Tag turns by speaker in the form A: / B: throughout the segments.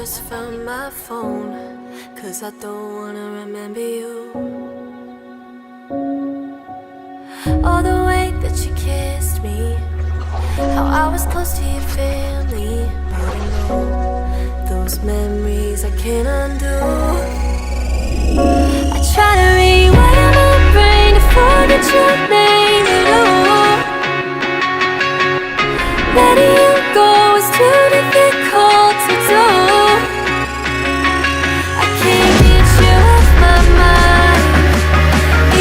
A: pictures from my phone, 'cause I don't wanna remember you. All the way that you kissed me, how I was close to your family. But I know those memories I can't undo. I try to rewire my brain to forget your name, but letting you go is too difficult to do. I can't get you off my mind,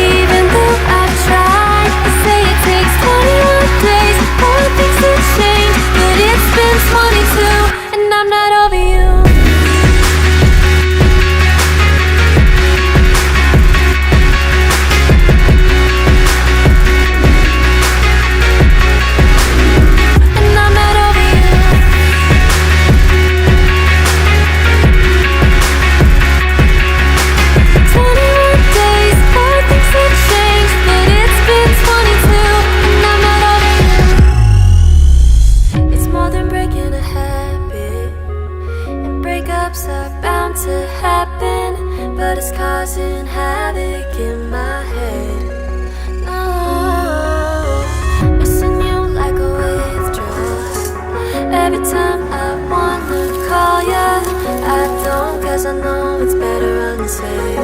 A: even though I've tried. They say it takes 21 days for things to change, but it's been 22 and I'm not over you. Are bound to happen, but it's causing havoc in my head. No, missing you like a withdrawal. Every time I wanna call ya, I don't, 'cause I know it's better unsaid.